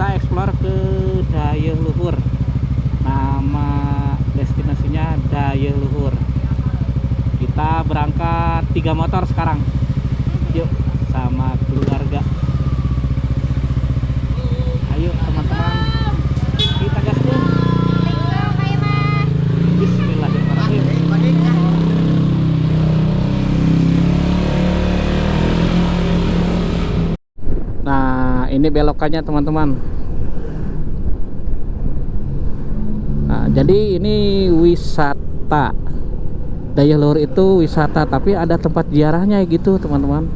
kita explore ke Dayeuh Luhur. Nama destinasinya Dayeuh Luhur. Kita berangkat 3 motor sekarang. Yuk sama keluarga. Ayo teman-teman, kita gas dulu. Bismillahirrahmanirrahim. Nah, ini belokannya teman-teman. Nah, jadi ini wisata. Dayeuh Luhur itu wisata, tapi ada tempat ziarahnya gitu teman-teman.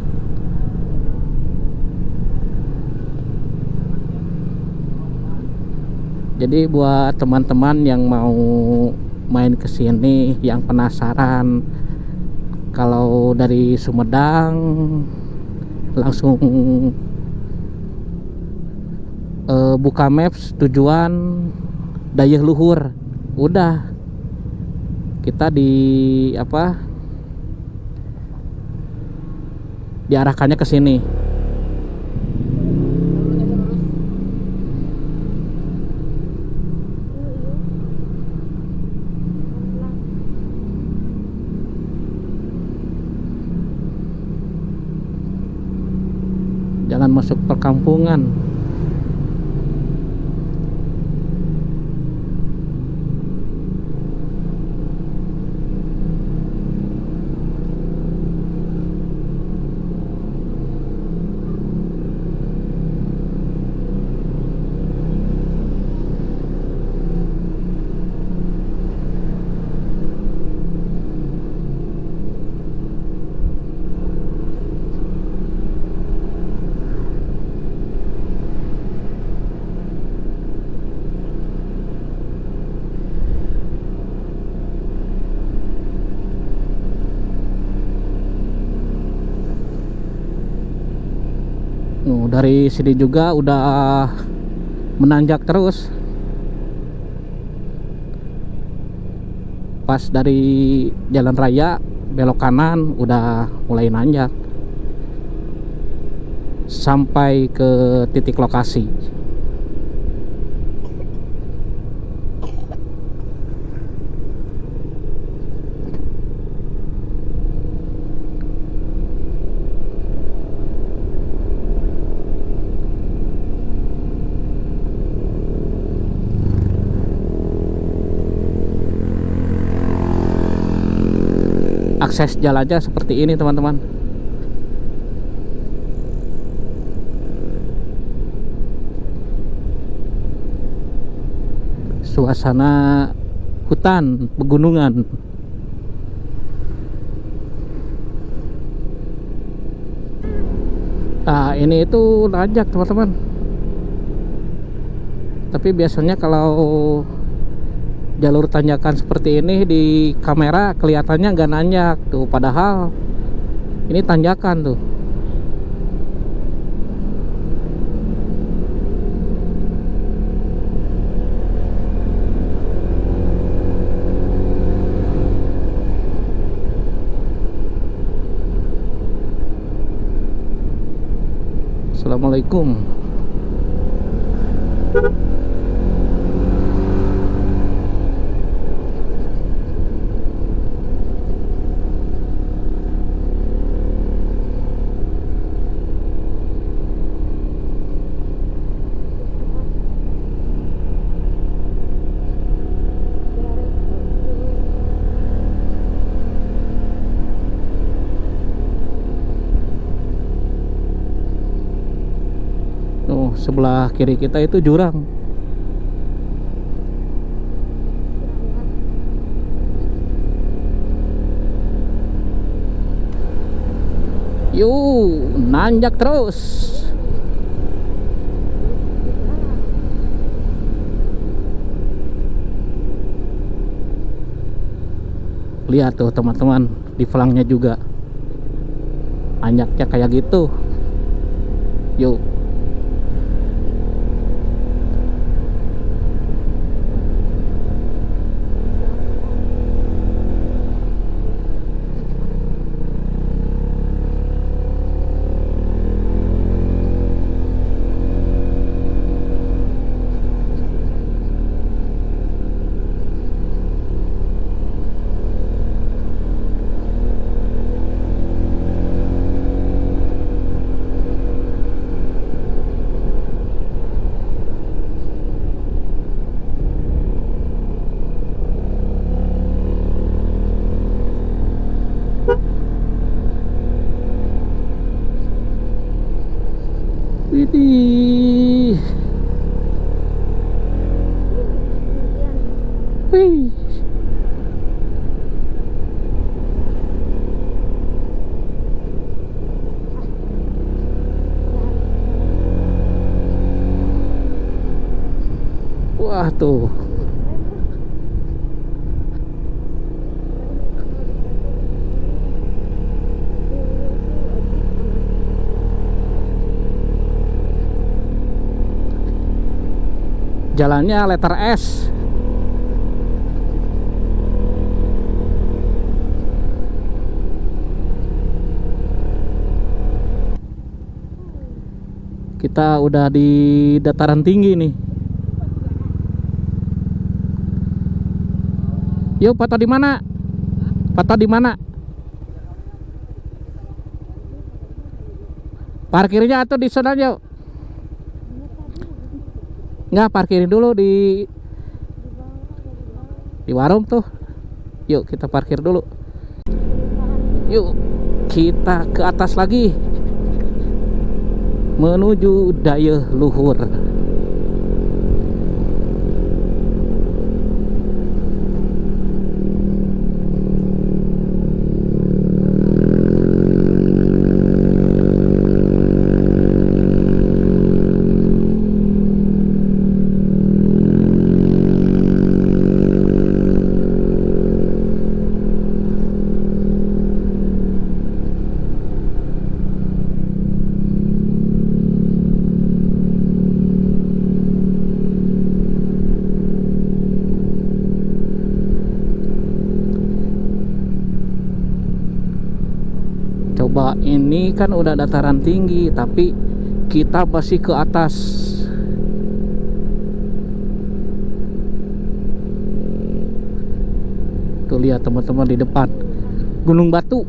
Jadi buat teman-teman yang mau main ke sini, yang penasaran, kalau dari Sumedang langsung buka maps tujuan Dayeuh Luhur. Udah, kita diarahkannya ke sini. Jalan masuk perkampungan. Dari sini juga udah menanjak terus. Pas dari jalan raya belok kanan udah mulai nanjak sampai ke titik lokasi. Akses jalannya seperti ini teman-teman. Suasana hutan pegunungan. Nah, ini itu nanjak teman-teman. Tapi biasanya kalau jalur tanjakan seperti ini di kamera kelihatannya nggak nanjak tuh, padahal ini tanjakan tuh. Assalamualaikum. Sebelah kiri kita itu jurang. Yuk, nanjak terus. Lihat tuh teman-teman, di pelangnya juga nanjaknya kayak gitu. Yuk. Wah tuh. Jalannya letter S. Kita udah di dataran tinggi nih. Yuk, foto di mana? Foto di mana? Parkirnya atau di sana yuk. Nggak, parkirin dulu di warung tuh. Yuk kita parkir dulu. Yuk kita ke atas lagi menuju Daya Luhur. Coba, ini kan udah dataran tinggi tapi kita masih ke atas. Tuh lihat teman-teman di depan Gunung Batu.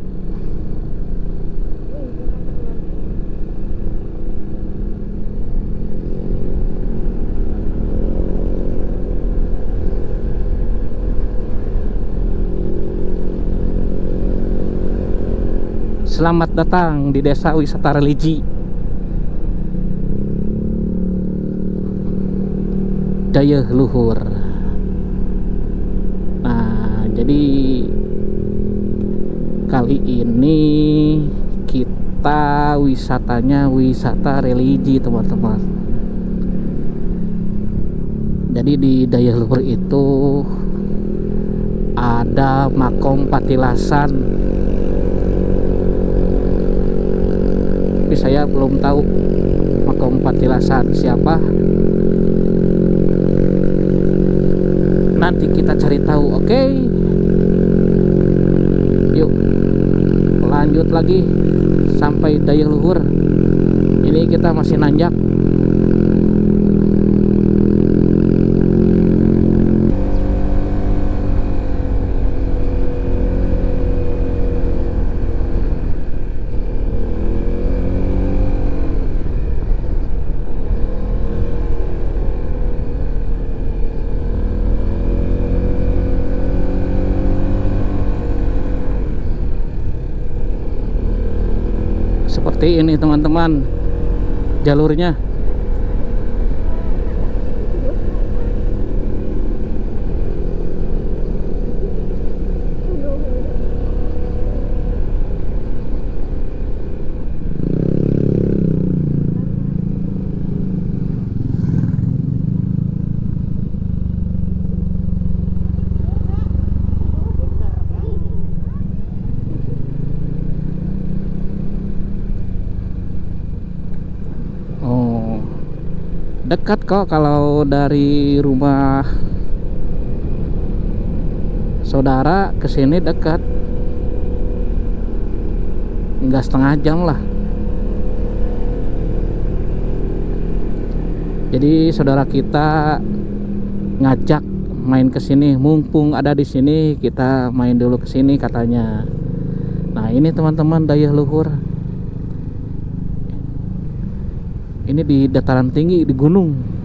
Selamat datang di Desa Wisata Religi Daya Luhur. Nah, jadi kali ini kita wisatanya wisata religi, teman-teman. Jadi di Daya Luhur itu ada Makom Patilasan. Tapi saya belum tahu Makom Patilasan siapa. Nanti kita cari tahu, oke? Yuk lanjut lagi sampai Daya Luhur. Ini kita masih nanjak. Seperti ini teman-teman jalurnya. Dekat kok kalau dari rumah saudara ke sini dekat. Enggak setengah jam lah. Jadi saudara kita ngajak main ke sini, mumpung ada di sini kita main dulu ke sini katanya. Nah, ini teman-teman Daya Luhur. Ini di dataran tinggi, di gunung.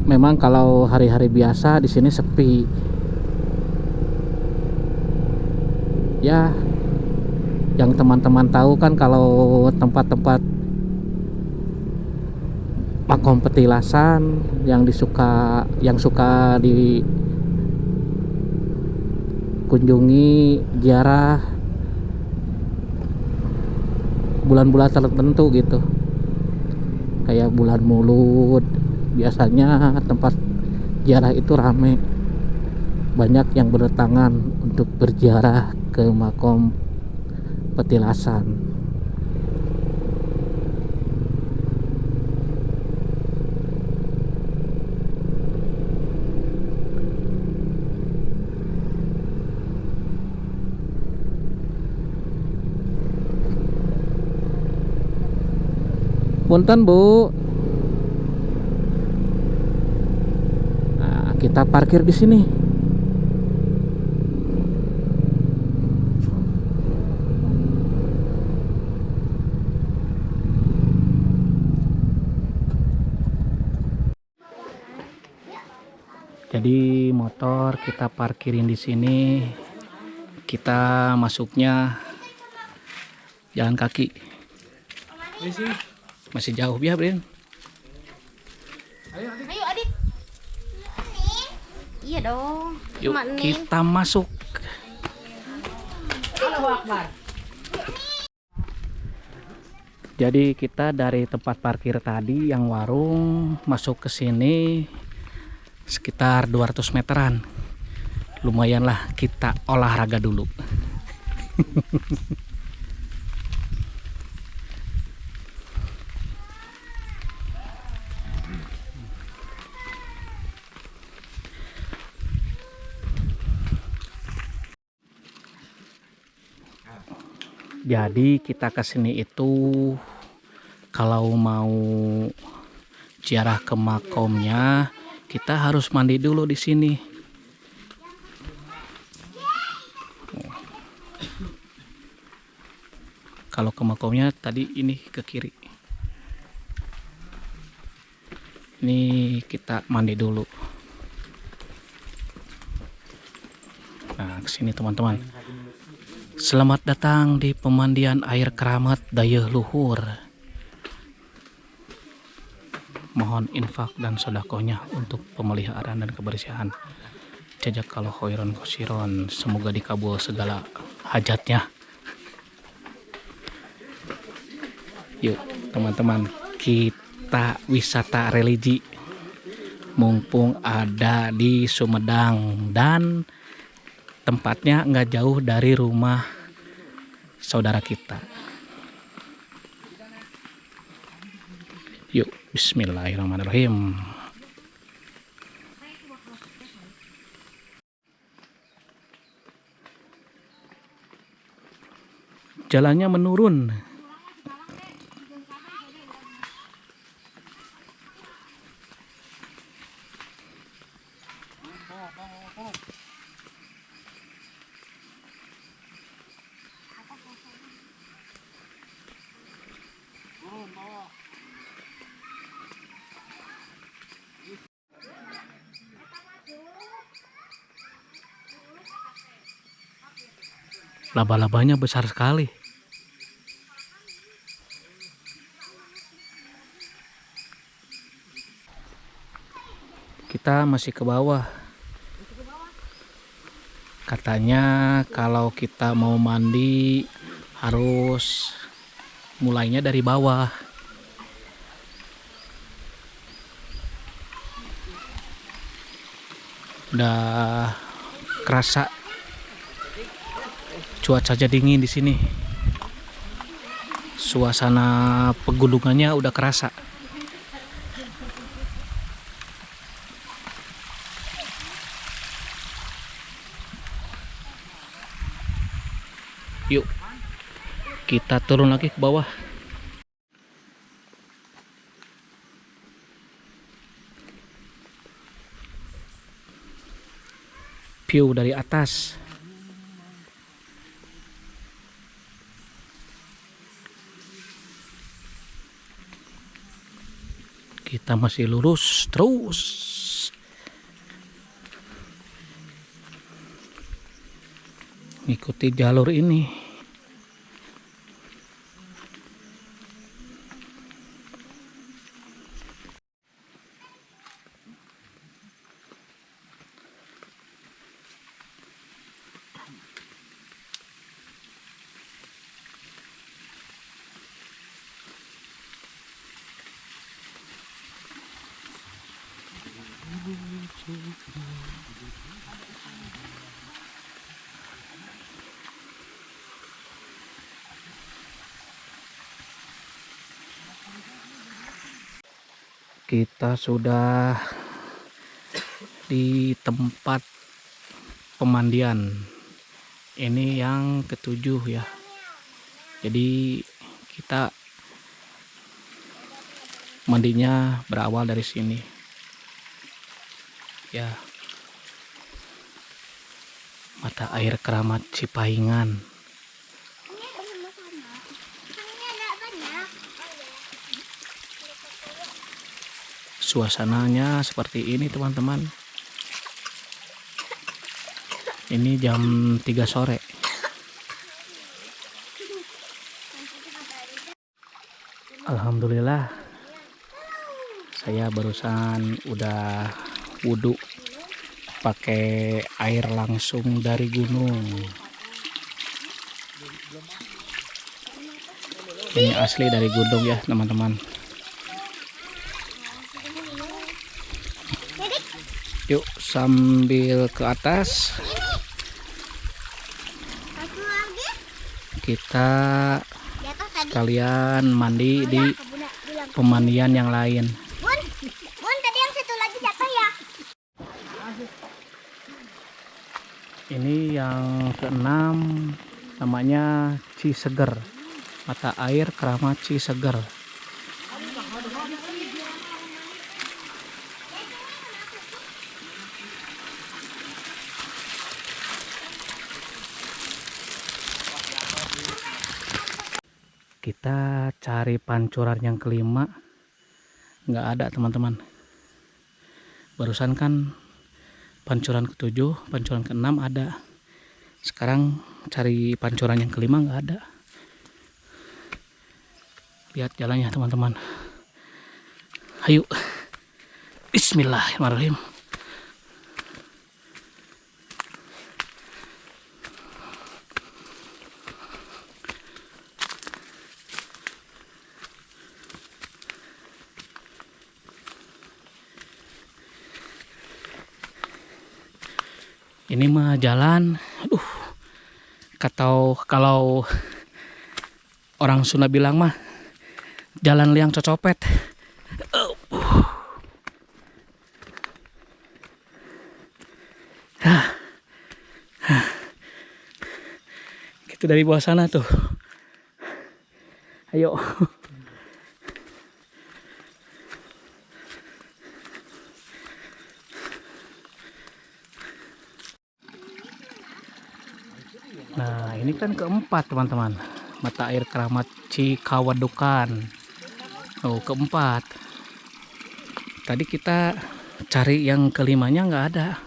memang kalau hari-hari biasa di sini sepi. Ya, yang teman-teman tahu kan kalau tempat-tempat makom petilasan yang suka dikunjungi ziarah bulan-bulan tertentu gitu, kayak bulan Maulud. Biasanya tempat ziarah itu rame, banyak yang berdatangan untuk berziarah ke makom petilasan. Punten Bu. Nah, kita parkir di sini. Jadi motor kita parkirin di sini. Kita masuknya jalan kaki. Masih jauh ya, Brin. Ayo Adit. Iya dong. Yuk Mak nih. kita masuk. Jadi kita dari tempat parkir tadi yang warung masuk ke sini sekitar 200 meteran. Lumayan lah kita olahraga dulu. Jadi kita ke sini itu kalau mau ziarah ke makomnya kita harus mandi dulu di sini. Kalau ke makomnya tadi ini ke kiri. Ini kita mandi dulu. Nah, kesini teman-teman. Selamat datang di pemandian air keramat Dayeuh Luhur. Mohon infak dan sodakohnya untuk pemeliharaan dan kebersihan. Jajak kalau khairon kosiron, semoga dikabul segala hajatnya. Yuk teman-teman, kita wisata religi. Mumpung ada di Sumedang dan tempatnya nggak jauh dari rumah saudara kita. Yuk, bismillahirrahmanirrahim. Jalannya menurun. Laba-labanya besar sekali. Kita masih ke bawah. Katanya kalau kita mau mandi harus mulainya dari bawah. Udah kerasa cuaca dingin di sini. Suasana pegunungannya udah kerasa. Yuk, kita turun lagi ke bawah. View dari atas. Kita masih lurus terus. Ikuti jalur ini. Kita sudah di tempat pemandian. Ini yang ketujuh ya. Jadi kita mandinya berawal dari sini. Ya. Mata air Keramat Cipahingan. Suasananya seperti ini teman-teman. Ini jam 3 sore. Alhamdulillah, saya barusan udah wudhu pakai air langsung dari gunung. Ini asli dari gunung ya teman-teman. Yuk sambil ke atas kita sekalian mandi di pemandian yang lain. Bun, tadi yang satu lagi siapa ya? Ini yang keenam, namanya Ciseger. Mata air Keramat Ciseger. Kita cari pancuran yang kelima, nggak ada teman-teman. Barusan kan pancuran ketujuh, pancuran keenam ada. Sekarang cari pancuran yang kelima nggak ada. Lihat jalannya teman-teman. Ayo, Bismillahirrahmanirrahim. Ini mah jalan, aduh, kalau orang Sunda bilang mah jalan liang cocopet. Gitu dari bawah sana tuh. Ayo. Nah, ini kan keempat teman-teman. Mata air Keramat Cikawadukan. Oh, keempat. Tadi kita cari yang kelimanya nggak ada.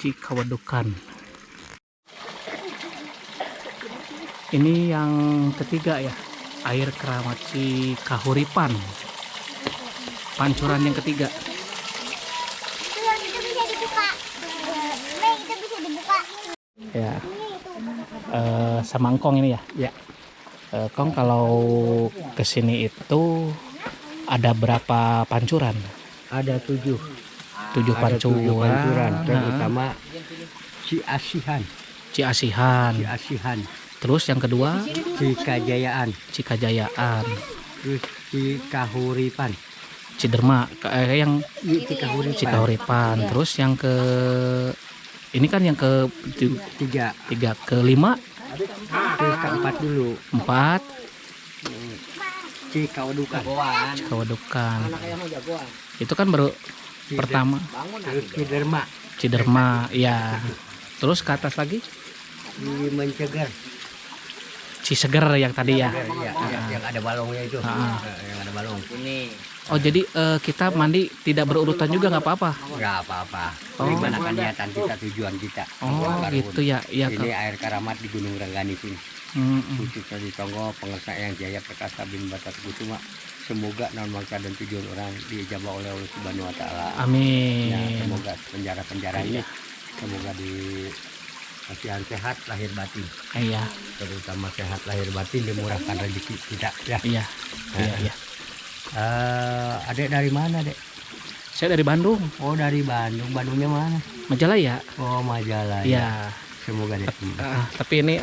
Cikawadukan. Ini yang ketiga ya. Air Keramat Cikahuripan. Pancuran yang ketiga. Itu yang itu bisa dibuka. Itu bisa dibuka. Ya. Sama engkong ini ya. Ya. Kong kalau kesini itu ada berapa pancuran? Ada 7. 7 pancuran. Terutama Ciasihan. Ciasihan. Terus yang kedua Cikajayaan. Cikajayaan. Terus Cikahuripan. Ciderma yang Cikahuripan. Terus yang ke ini kan yang ke 3. kelima, Terus keempat dulu. 4 Cikawadukan. itu kan baru pertama. Terus Ciderma ya. Terus ke atas lagi Cimenceger. Ciseger yang tadi ya. Iya, yang ada balongnya itu. Ah. Yang ada balong. Ini Oh jadi kita mandi tidak berurutan juga nggak apa-apa. nggak apa-apa. Oh. Gimana kan niatan kita, tujuan kita. Oh Karun. gitu ya. Iya Ini air karamat di Gunung Renggani sini. Khususnya di Tonggo pengesah yang Jaya Perkasa bin Batat Kusuma. Semoga non bangsa dan tujuan orang diijabah oleh Allah Subhanahu Wa Taala. Amin. Ya, semoga penjara-penjara ini semoga kasihan sehat lahir batin. Iya. Terutama sehat lahir batin, dimurahkan rezeki kita ya. Iya. Iya. Iya. Adek dari mana, Dek? Saya dari Bandung, Oh, dari Bandung. Bandungnya mana? Majalaya. Oh, Majalaya. Iya. Semoga deh. Tapi ini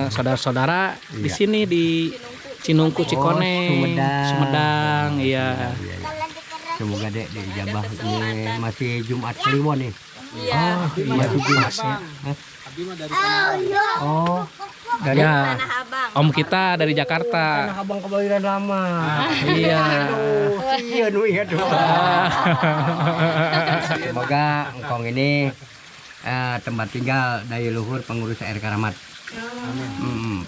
saudara-saudara di Iya. sini di Cinungku, Cikoneng, Sumedang. Sumedang, iya. Iya. Semoga Dek diijabah. Ini masih Jumat Kliwon nih. Oh, iya, masnya. Oh, dari Ya, Om kita dari Jakarta. Tanah Abang Kebayoran Lama. Iya. Iya, nu iya tuh. Semoga engkong ini tempat tinggal daya luhur pengurus air Karamat.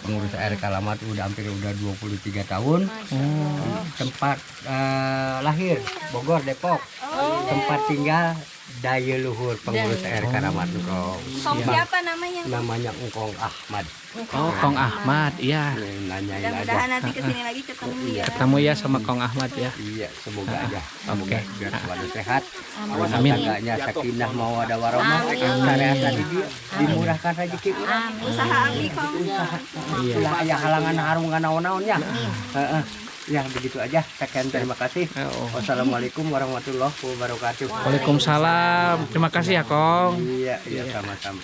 Pengurus air Karamat udah 23 tahun. Tempat lahir Bogor, Depok. Tempat tinggal daya luhur pengurus air Karamat engkong. Kong siapa namanya? Namanya Engkong Ahmad. Oh, Kong Ahmad, iya. Nanyain Mudah-mudahan aja. nanti kesini lagi ketemu ya. Ketemu ya sama Kong Ahmad ya. Iya, semoga aja. Oke. Biar selalu sehat. Rumah Amin. tangganya sakinah mawaddah warahmah. Syariatan dimurahkan rezeki urang. Usaha abdi Kong. Iya. Ulah aya halangan harungan naon-naonnya. Heeh. Ya begitu aja. Sekian terima kasih. Oh. Wassalamualaikum warahmatullahi wabarakatuh. Waalaikumsalam. Terima kasih ya, Kong. Iya, iya sama-sama.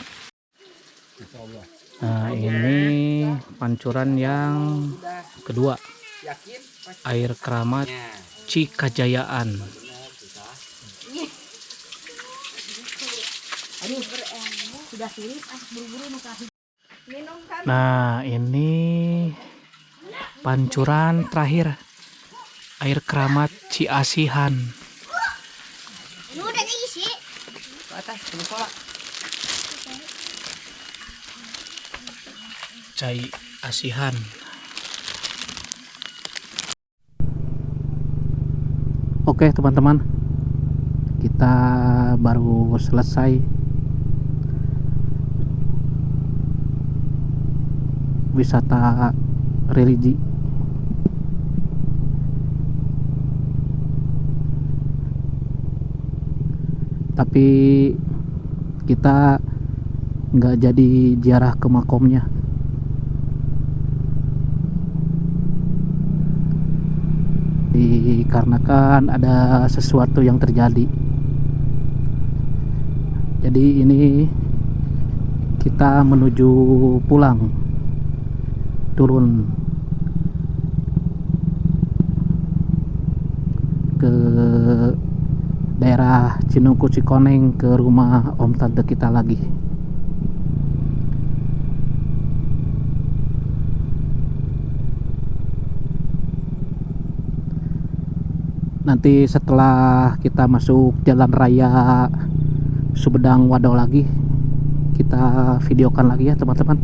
Nah, ini pancuran yang kedua. Air Keramat Cikajayaan. Nah, ini pancuran terakhir. Air Keramat Ciasihan. Ini udah diisi. Cai Asihan. Oke teman-teman, kita baru selesai wisata religi. Tapi kita nggak jadi ziarah ke makomnya. Dikarenakan ada sesuatu yang terjadi. Jadi ini kita menuju pulang, turun ke daerah Cinungku Cikoneng ke rumah om tante kita lagi. Nanti setelah kita masuk jalan raya Sumedang Wado lagi, kita videokan lagi ya teman-teman.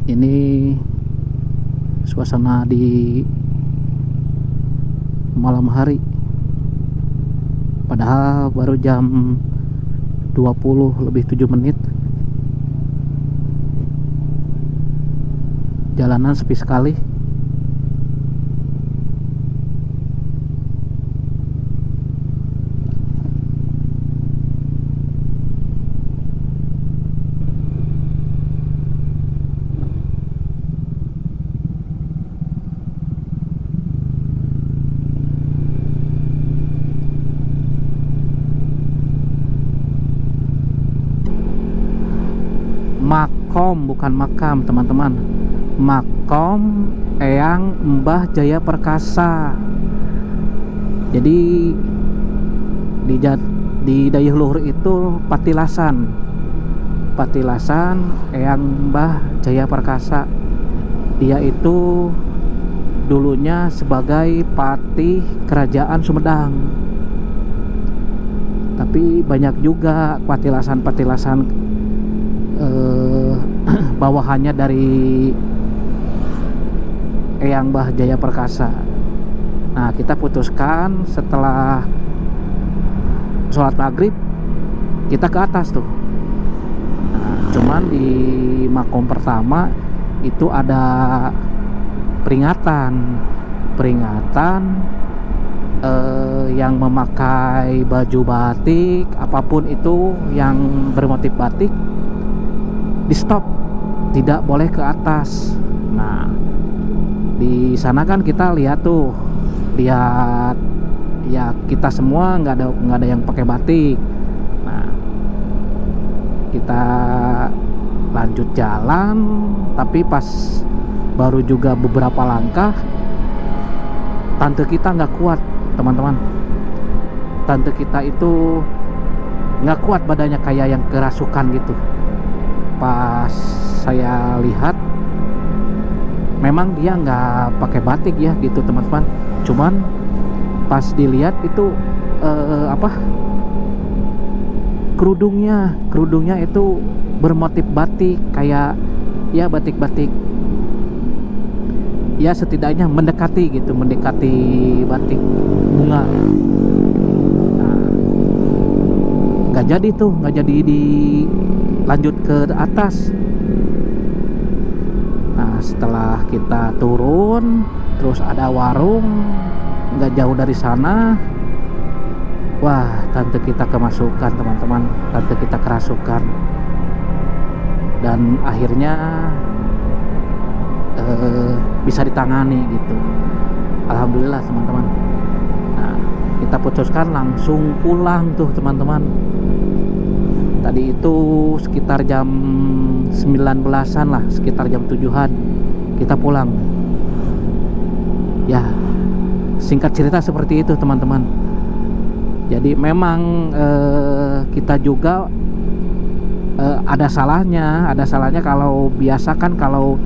Ini suasana di malam hari, padahal baru jam 20:07. Jalanan sepi sekali. Makom bukan makam teman-teman, makom Eyang Mbah Jaya Perkasa. Jadi di daya luhur itu patilasan Eyang Mbah Jaya Perkasa. Dia itu dulunya sebagai patih kerajaan Sumedang. Tapi banyak juga patilasan-patilasan bawahannya dari Eyang Bah Jaya Perkasa. Nah, kita putuskan setelah sholat maghrib kita ke atas tuh. Nah, cuman di makom pertama itu ada peringatan yang memakai baju batik, apapun itu yang bermotif batik di stop, tidak boleh ke atas. Nah, di sana kan kita lihat ya, kita semua nggak ada yang pakai batik. Nah, kita lanjut jalan, tapi pas baru juga beberapa langkah, tante kita nggak kuat, teman-teman. Tante kita itu nggak kuat badannya, kayak yang kerasukan gitu. Pas saya lihat, memang dia nggak pakai batik ya gitu, teman-teman. Cuman pas dilihat itu kerudungnya itu bermotif batik, kayak ya batik-batik ya, setidaknya mendekati batik bunga. Nah, nggak jadi dilanjut ke atas. Nah, setelah kita turun, terus ada warung nggak jauh dari sana. Wah, tante kita kemasukan, teman-teman. Tante kita kerasukan. Dan akhirnya bisa ditangani gitu. Alhamdulillah, teman-teman. Nah, kita putuskan langsung pulang tuh, teman-teman. Tadi itu sekitar jam 19-an lah, sekitar jam 7-an kita pulang. Ya, singkat cerita seperti itu, teman-teman. Jadi memang kita juga ada salahnya kalau biasa kan, kalau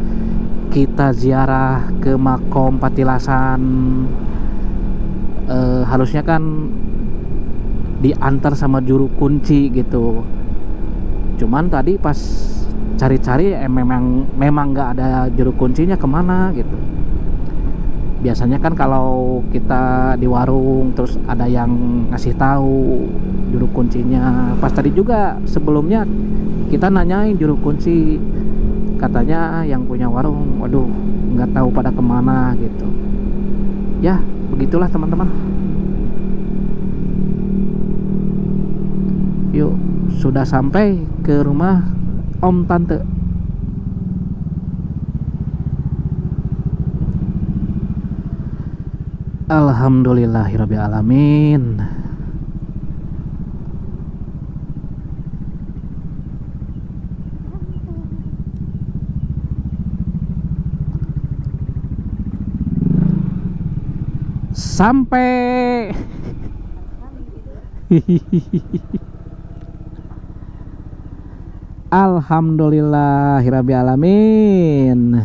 kita ziarah ke makom patilasan harusnya kan diantar sama juru kunci gitu. Cuman tadi pas cari-cari memang nggak ada juru kuncinya, kemana gitu. Biasanya kan kalau kita di warung terus ada yang ngasih tahu juru kuncinya. Pas tadi juga sebelumnya kita nanyain juru kunci, katanya yang punya warung, waduh nggak tahu pada kemana gitu. Ya begitulah, teman-teman. Yuk, sudah sampai ke rumah om tante. Alhamdulillahirabbil alamin. Sampai. Alhamdulillahirabbil alamin.